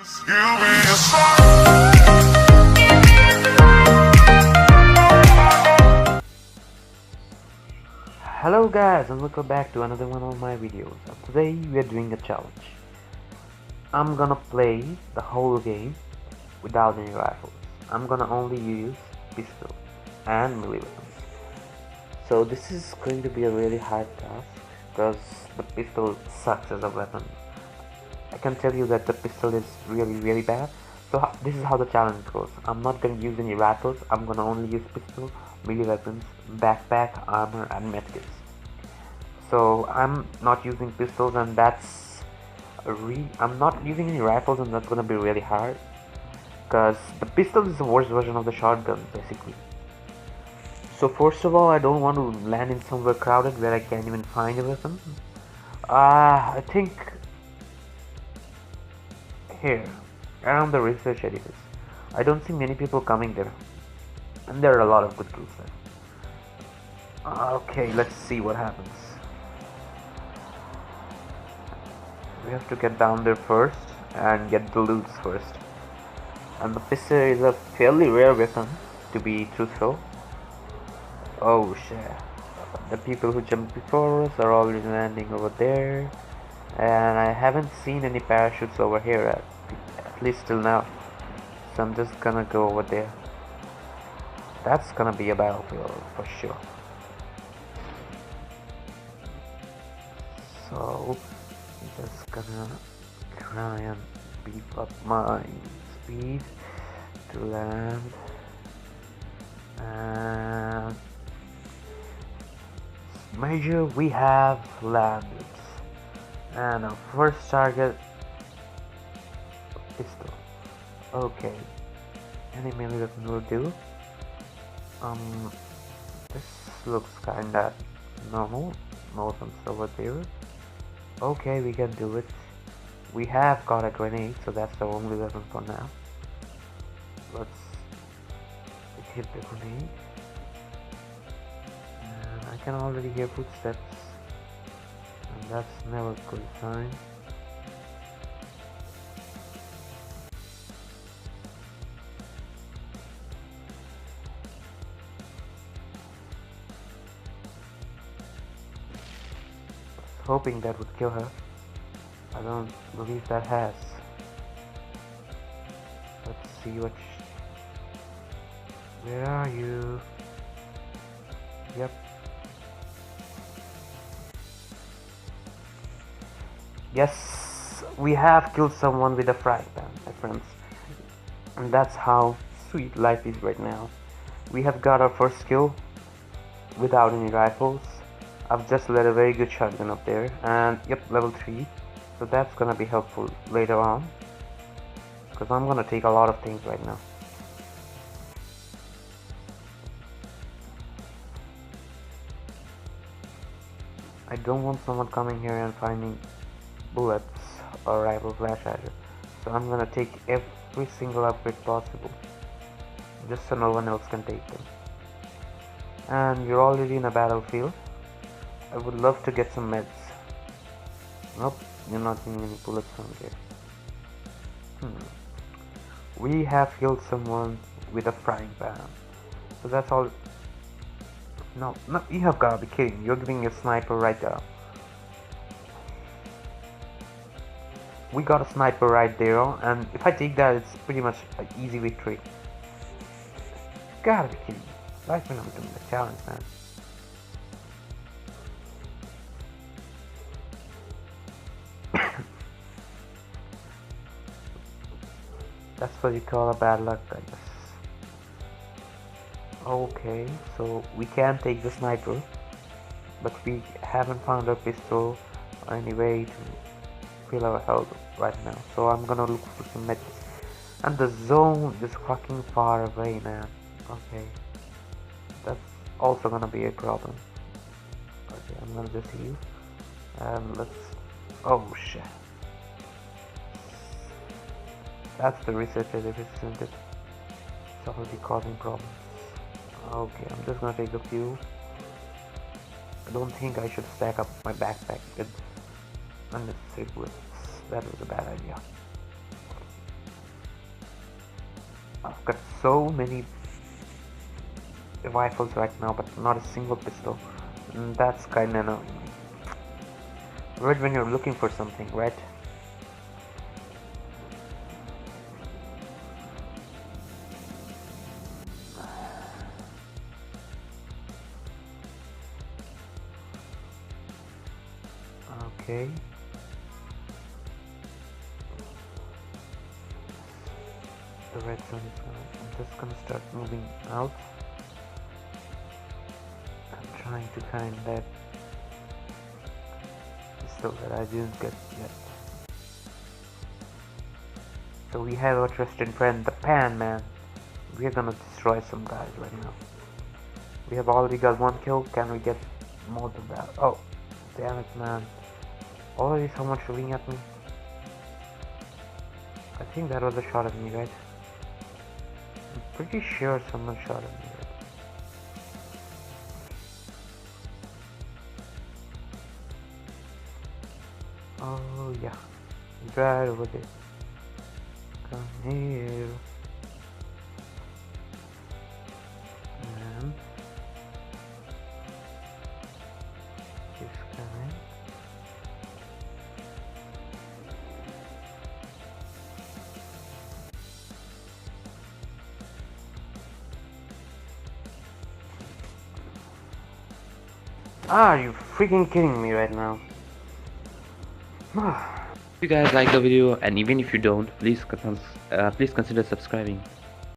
Hello guys, and welcome back to another one of my videos. Today we are doing a challenge. I'm gonna play the whole game without any rifles. I'm gonna only use pistol and melee weapons. So this is going to be a really hard task because the pistol sucks as a weapon. I can tell you that the pistol is really bad. So this is how the challenge goes. I'm not gonna use any rifles. I'm gonna only use pistol, melee weapons, backpack, armor, and medkits. So I'm not using pistols, and I'm not using any rifles, and that's gonna be really hard because the pistol is the worst version of the shotgun basically. So first of all, I don't want to land in somewhere crowded where I can't even find a weapon. I think here around the research edifice. I don't see many people coming there, and there are a lot of good kills there. Okay, let's see what happens. We have to get down there first and get the loots first. And the pistol is a fairly rare weapon, to be truthful. Oh shit. The people who jumped before us are already landing over there. And I haven't seen any parachutes over here at least till now. So I'm just gonna go over there. That's gonna be a battlefield for sure. So just gonna try and beef up my speed to land, and major, we have landed, and our first target pistol. Okay, any melee weapon will do. This looks kinda normal. No weapons over there. Okay, we can do it. We have got a grenade, so that's the only weapon for now. Let's hit the grenade. And I can already hear footsteps, and that's never a good sign. Hoping that would kill her. I don't believe that has. Let's see what. Where are you? Yep. Yes, we have killed someone with a frying pan, my friends. And that's how sweet life is right now. We have got our first kill without any rifles. I've just let a very good shotgun up there, and yep, level 3. So that's gonna be helpful later on, because I'm gonna take a lot of things right now. I don't want someone coming here and finding bullets or rifle flash hider. So I'm gonna take every single upgrade possible, just so no one else can take them. And you're already in a battlefield. I would love to get some meds. Nope, you're not getting any bullets from here. We have killed someone with a frying pan. So that's all. No, you have gotta be kidding. You're giving a sniper right there. We got a sniper right there, and if I take that, it's pretty much an easy victory. Gotta be kidding. Right when I'm doing the challenge, man. That's what you call a bad luck, I guess. Okay, so we can take the sniper, but we haven't found a pistol or any way to fill our health right now. So I'm gonna look for some medkits. And the zone is fucking far away, man. Okay, that's also gonna be a problem. Okay, I'm gonna just heal. And let's. Oh shit. That's the research edifice, isn't it? It's already causing problems. Okay, I'm just gonna take a few. I don't think I should stack up my backpack with unnecessary bullets. That was a bad idea. I've got so many rifles right now, but not a single pistol. And that's kinda annoying. Right when you're looking for something, right? Okay. The red zone is I'm just gonna start moving out. I'm trying to find that pistol that I didn't get yet. So we have our trusted friend, the Pan Man. We're gonna destroy some guys right now. We have already got one kill. Can we get more than that? Oh, damn it, man. Already someone shooting at me. I think that was a shot at me, right? I'm pretty sure someone shot at me, right? Oh, yeah. Right over there. Come here. And just coming. Are you freaking kidding me right now? If you guys like the video, and even if you don't, please consider subscribing.